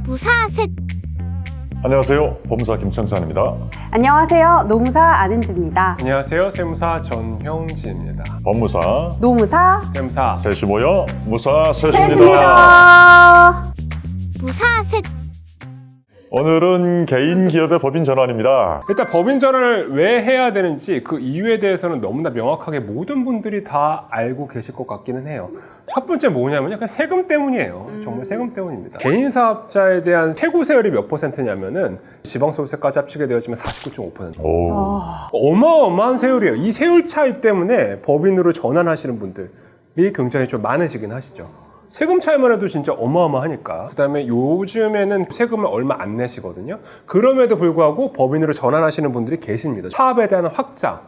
무사셋. 안녕하세요. 법무사 김창산입니다. 안녕하세요. 노무사 안은지입니다. 안녕하세요. 세무사 전형진입니다. 법무사 노무사 세무사 셋이 모여 무사 셋입니다. 셋입니다. 무사셋. 오늘은 개인 기업의 법인 전환입니다. 일단 법인 전환을 왜 해야 되는지 그 이유에 대해서는 너무나 명확하게 모든 분들이 다 알고 계실 것 같기는 해요. 첫 번째 뭐냐면요, 그냥 세금 때문이에요. 정말 세금 때문입니다. 개인 사업자에 대한 세고 세율이 몇 %냐면은 지방소득세까지 합치게 되어지면 49.5%. 오. 어마어마한 세율이에요. 이 세율 차이 때문에 법인으로 전환하시는 분들이 굉장히 좀 많으시긴 하시죠. 세금 차이만 해도 진짜 어마어마하니까. 그 다음에 요즘에는 세금을 얼마 안 내시거든요. 그럼에도 불구하고 법인으로 전환하시는 분들이 계십니다. 사업에 대한 확장,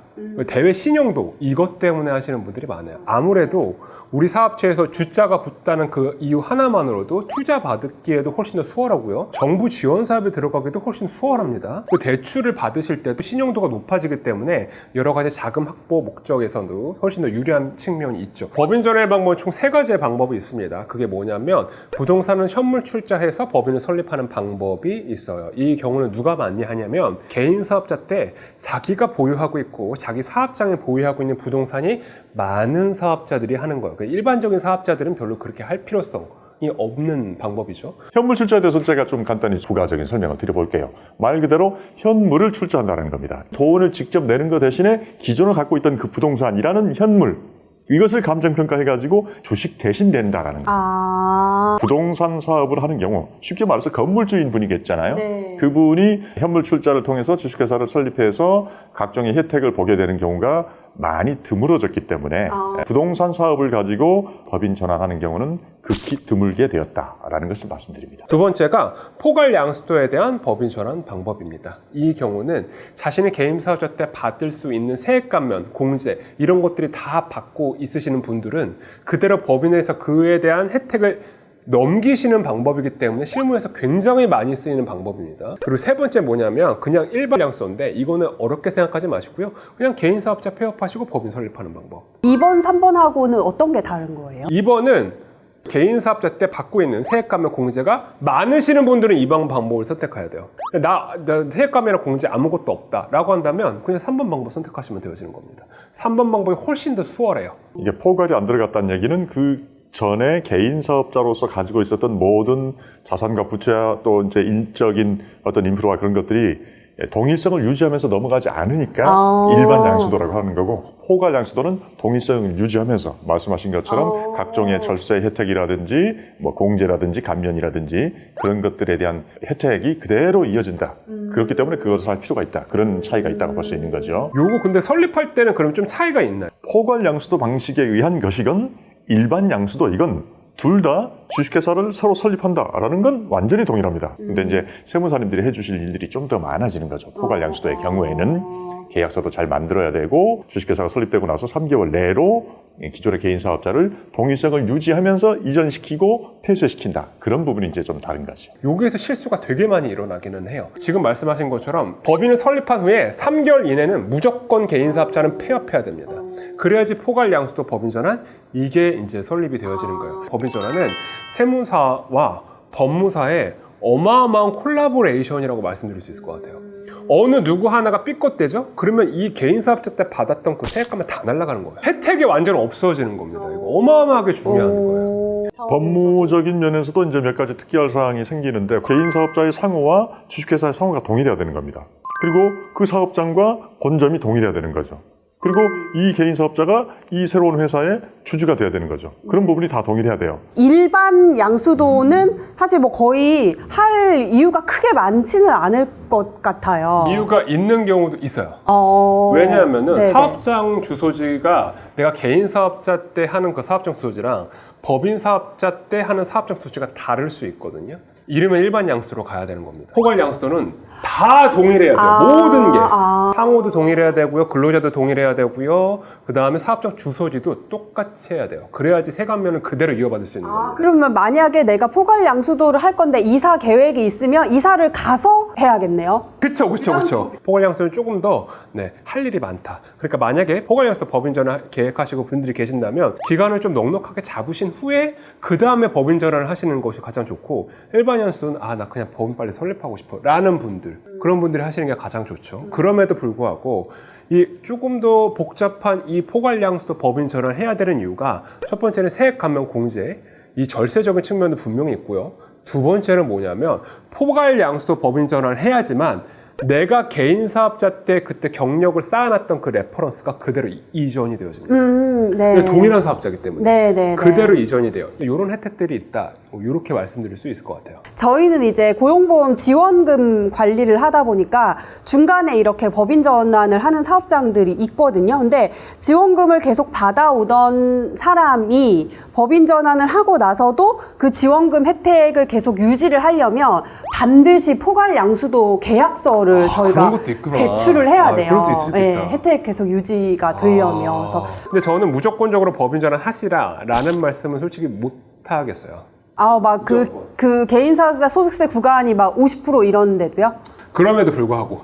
대외 신용도 이것 때문에 하시는 분들이 많아요. 아무래도 우리 사업체에서 주자가 붙다는 그 이유 하나만으로도 투자 받기에도 훨씬 더 수월하고요. 정부 지원 사업에 들어가기도 훨씬 수월합니다. 그 대출을 받으실 때도 신용도가 높아지기 때문에 여러 가지 자금 확보 목적에서도 훨씬 더 유리한 측면이 있죠. 법인 전환 방법은 총 3가지의 방법이 있습니다. 그게 뭐냐면 부동산은 현물 출자해서 법인을 설립하는 방법이 있어요. 이 경우는 누가 많이 하냐면 개인 사업자 때 자기가 보유하고 있고 자기 사업장에 보유하고 있는 부동산이 많은 사업자들이 하는 거예요. 일반적인 사업자들은 별로 그렇게 할 필요성이 없는 방법이죠. 현물 출자에 대해서 제가 좀 간단히 부가적인 설명을 드려볼게요. 말 그대로 현물을 출자한다는 겁니다. 돈을 직접 내는 것 대신에 기존에 갖고 있던 그 부동산이라는 현물, 이것을 감정평가해가지고 주식 대신 낸다라는 거예요. 부동산 사업을 하는 경우 쉽게 말해서 건물주인 분이겠잖아요. 네. 그분이 현물 출자를 통해서 주식회사를 설립해서 각종의 혜택을 보게 되는 경우가 많이 드물어졌기 때문에 부동산 사업을 가지고 법인 전환하는 경우는 극히 드물게 되었다라는 것을 말씀드립니다. 두 번째가 포괄 양수도에 대한 법인 전환 방법입니다. 이 경우는 자신의 개인 사업자 때 받을 수 있는 세액 감면, 공제 이런 것들이 다 받고 있으시는 분들은 그대로 법인에서 그에 대한 혜택을 넘기시는 방법이기 때문에 실무에서 굉장히 많이 쓰이는 방법입니다. 그리고 세 번째 뭐냐면 그냥 일반 양수도인데 이거는 어렵게 생각하지 마시고요. 그냥 개인 사업자 폐업하시고 법인 설립하는 방법. 2번, 3번하고는 어떤 게 다른 거예요? 2번은 개인 사업자 때 받고 있는 세액 감면 공제가 많으시는 분들은 이번 방법을 선택해야 돼요. 나 세액 감면이나 공제 아무것도 없다라고 한다면 그냥 3번 방법 선택하시면 되어지는 겁니다. 3번 방법이 훨씬 더 수월해요. 이게 포괄이 안 들어갔다는 얘기는 그 전에 개인 사업자로서 가지고 있었던 모든 자산과 부채와 또 이제 인적인 어떤 인프라와 그런 것들이 동일성을 유지하면서 넘어가지 않으니까 일반 양수도라고 하는 거고, 포괄 양수도는 동일성을 유지하면서 말씀하신 것처럼 각종의 절세 혜택이라든지 뭐 공제라든지 감면이라든지 그런 것들에 대한 혜택이 그대로 이어진다. 그렇기 때문에 그것을 할 필요가 있다. 그런 차이가 있다고 볼 수 있는 거죠. 요거 근데 설립할 때는 그럼 좀 차이가 있나요? 포괄 양수도 방식에 의한 것이건 일반 양수도 이건 둘 다 주식회사를 새로 설립한다라는 건 완전히 동일합니다. 근데 이제 세무사님들이 해주실 일들이 좀 더 많아지는 거죠. 포괄 양수도의 경우에는 계약서도 잘 만들어야 되고 주식회사가 설립되고 나서 3개월 내로 기존의 개인 사업자를 동일성을 유지하면서 이전시키고 폐쇄시킨다. 그런 부분이 이제 좀 다른 거죠. 여기에서 실수가 되게 많이 일어나기는 해요. 지금 말씀하신 것처럼 법인을 설립한 후에 3개월 이내는 무조건 개인 사업자는 폐업해야 됩니다. 그래야지 포괄 양수도 법인 전환 이게 이제 설립이 되어지는 거예요. 법인 전환은 세무사와 법무사의 어마어마한 콜라보레이션이라고 말씀드릴 수 있을 것 같아요. 어느 누구 하나가 삐끗대죠? 그러면 이 개인 사업자 때 받았던 그 세액감이 다 날아가는 거예요. 혜택이 완전 없어지는 겁니다. 이거 어마어마하게 중요한 거예요. 법무적인 면에서도 이제 몇 가지 특이할 사항이 생기는데, 개인 사업자의 상호와 주식회사의 상호가 동일해야 되는 겁니다. 그리고 그 사업장과 본점이 동일해야 되는 거죠. 그리고 이 개인 사업자가 이 새로운 회사의 주주가 돼야 되는 거죠. 그런 부분이 다 동일해야 돼요. 일반 양수도는 사실 뭐 거의 할 이유가 크게 많지는 않을 것 같아요. 이유가 있는 경우도 있어요. 왜냐하면은 네네. 사업장 주소지가 내가 개인 사업자 때 하는 그 사업장 주소지랑 법인 사업자 때 하는 사업장 주소지가 다를 수 있거든요. 이러면 일반 양수도로 가야 되는 겁니다. 포괄 양수도는 다 동일해야 돼요. 모든 게. 상호도 동일해야 되고요. 근로자도 동일해야 되고요. 그 다음에 사업장 주소지도 똑같이 해야 돼요. 그래야지 세감면을 그대로 이어받을 수 있는 겁니다. 그러면 만약에 내가 포괄 양수도를 할 건데 이사 계획이 있으면 이사를 가서 해야겠네요. 그쵸. 포괄 양수도는 조금 더 할 일이 많다. 그러니까 만약에 포괄 양수도 법인 전환 계획하시고 분들이 계신다면 기간을 좀 넉넉하게 잡으신 후에 그 다음에 법인 전환을 하시는 것이 가장 좋고, 일반연수는 나 그냥 법인 빨리 설립하고 싶어 라는 분들, 그런 분들이 하시는 게 가장 좋죠. 그럼에도 불구하고 이 조금 더 복잡한 이 포괄양수도 법인 전환을 해야 되는 이유가, 첫 번째는 세액 감면 공제, 이 절세적인 측면도 분명히 있고요. 두 번째는 뭐냐면 포괄양수도 법인 전환을 해야지만 내가 개인 사업자 때 그때 경력을 쌓아놨던 그 레퍼런스가 그대로 이전이 되어집니다. 네. 동일한 사업자이기 때문에 네. 그대로 이전이 돼요. 이런 혜택들이 있다. 이렇게 말씀드릴 수 있을 것 같아요. 저희는 이제 고용보험 지원금 관리를 하다 보니까 중간에 이렇게 법인 전환을 하는 사업장들이 있거든요. 근데 지원금을 계속 받아오던 사람이 법인 전환을 하고 나서도 그 지원금 혜택을 계속 유지를 하려면 반드시 포괄 양수도 계약서를 저희가 그런 것도 있구나. 제출을 해야 돼요. 그럴 수 있겠다. 혜택 계속 유지가 되려면. 그래서 근데 저는 무조건적으로 법인 전환 하시라라는 말씀은 솔직히 못 하겠어요. 막 그 개인 사업자 소득세 구간이 막 50% 이런데도요? 그럼에도 불구하고.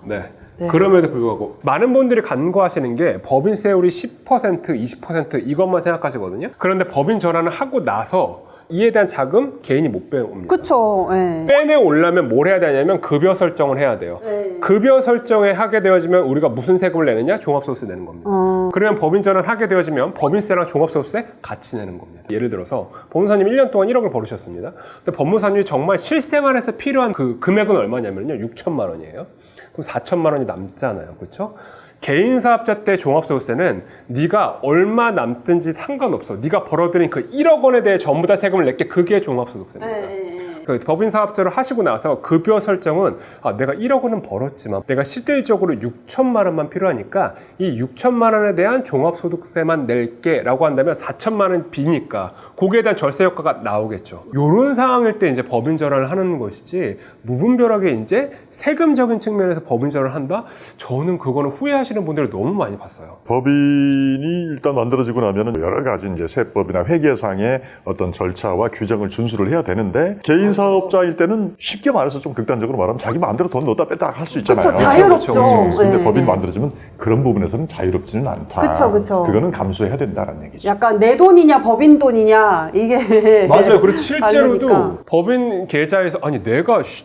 네. 그럼에도 불구하고 많은 분들이 간과하시는 게 법인세율이 10%, 20% 이것만 생각하시거든요. 그런데 법인 전환을 하고 나서 이에 대한 자금 개인이 못 빼옵니다. 그쵸. 예. 빼내오려면 뭘 해야 되냐면 급여 설정을 해야 돼요. 급여 설정을 하게 되어지면 우리가 무슨 세금을 내느냐? 종합소득세 내는 겁니다. 그러면 법인 전환 하게 되어지면 법인세랑 종합소득세 같이 내는 겁니다. 예를 들어서 법무사님 1년 동안 1억을 벌으셨습니다. 근데 법무사님이 정말 실생활에서 필요한 그 금액은 얼마냐면요. 6천만 원이에요. 그럼 4천만 원이 남잖아요. 그렇죠? 개인 사업자 때 종합소득세는 네가 얼마 남든지 상관없어. 네가 벌어들인 그 1억 원에 대해 전부 다 세금을 냈게, 그게 종합소득세입니다. 그 법인 사업자를 하시고 나서 급여 설정은 내가 1억 원은 벌었지만 내가 실질적으로 6천만 원만 필요하니까 이 6천만 원에 대한 종합소득세만 낼게 라고 한다면 4천만 원 비니까 거기에 대한 절세 효과가 나오겠죠. 이런 상황일 때 이제 법인 전환을 하는 것이지, 무분별하게 이제 세금적인 측면에서 법인 전환을 한다? 저는 그거는 후회하시는 분들을 너무 많이 봤어요. 법인이 일단 만들어지고 나면은 여러 가지 이제 세법이나 회계상의 어떤 절차와 규정을 준수를 해야 되는데, 개인 사업자일 때는 쉽게 말해서 좀 극단적으로 말하면 자기 마음대로 돈 넣었다 뺐다 할 수 있잖아요. 그쵸, 자유롭죠. 근데 네. 법인 만들어지면 그런 부분에서는 자유롭지는 않다. 그쵸. 그거는 감수해야 된다는 얘기죠. 약간 내 돈이냐 법인 돈이냐 이게 맞아요. 그렇죠. 실제로도 다르니까. 법인 계좌에서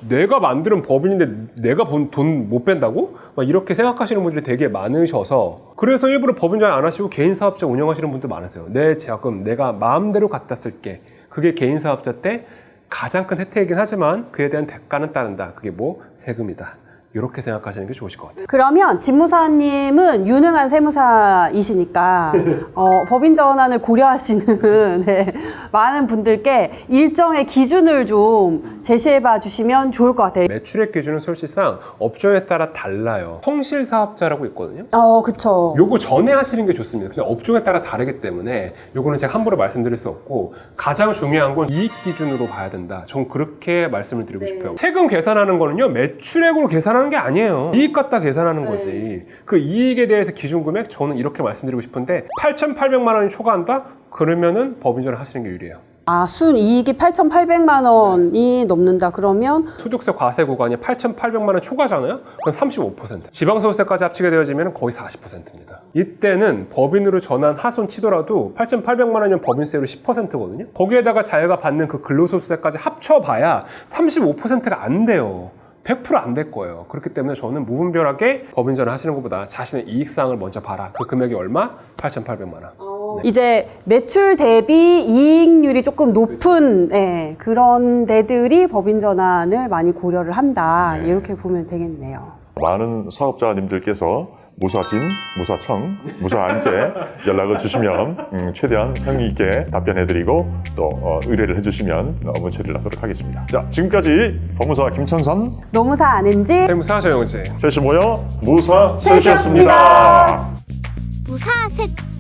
내가 만드는 법인인데 내가 돈 못 뺀다고? 막 이렇게 생각하시는 분들이 되게 많으셔서, 그래서 일부러 법인 전환 안 하시고 개인 사업자 운영하시는 분들 많으세요. 내 자금 내가 마음대로 갖다 쓸게. 그게 개인 사업자 때 가장 큰 혜택이긴 하지만 그에 대한 대가는 따른다. 그게 뭐? 세금이다. 이렇게 생각하시는 게 좋으실 것 같아요. 그러면 집무사님은 유능한 세무사이시니까 법인 전환을 고려하시는 많은 분들께 일정의 기준을 좀 제시해봐 주시면 좋을 것 같아요. 매출액 기준은 사실상 업종에 따라 달라요. 성실 사업자라고 있거든요. 그쵸. 요거 전에 하시는 게 좋습니다. 근데 업종에 따라 다르기 때문에 요거는 제가 함부로 말씀드릴 수 없고, 가장 중요한 건 이익 기준으로 봐야 된다. 전 그렇게 말씀을 드리고 싶어요. 세금 계산하는 거는요, 매출액으로 계산하는 게 아니에요. 이익 갖다 계산하는 거지. 그 이익에 대해서 기준 금액, 저는 이렇게 말씀드리고 싶은데 8,800만 원이 초과한다? 그러면은 법인 전환 하시는 게 유리해요. 순이익이 8,800만 원이 넘는다 그러면 소득세 과세 구간이 8,800만 원 초과잖아요? 그럼 35%. 지방소득세까지 합치게 되어지면 거의 40%입니다. 이때는 법인으로 전환 하손 치더라도 8,800만 원이면 법인세율이 10%거든요. 거기에다가 자기가 받는 그 근로소득세까지 합쳐봐야 35%가 안 돼요. 100% 안 될 거예요. 그렇기 때문에 저는 무분별하게 법인 전환 하시는 것보다 자신의 이익사항을 먼저 봐라. 그 금액이 얼마? 8,800만 원. 이제 매출 대비 이익률이 조금 높은 그런 데들이 법인 전환을 많이 고려를 한다. 이렇게 보면 되겠네요. 많은 사업자님들께서 무사진, 무사청, 무사안제 연락을 주시면 최대한 성의 있게 답변해드리고 또 의뢰를 해주시면 업무 처리를 하도록 하겠습니다. 자, 지금까지 법무사 김천선, 노무사 아는지 세무사 정영지. 셋이 모여 무사 셋이었습니다. 셋이었습니다. 무사셋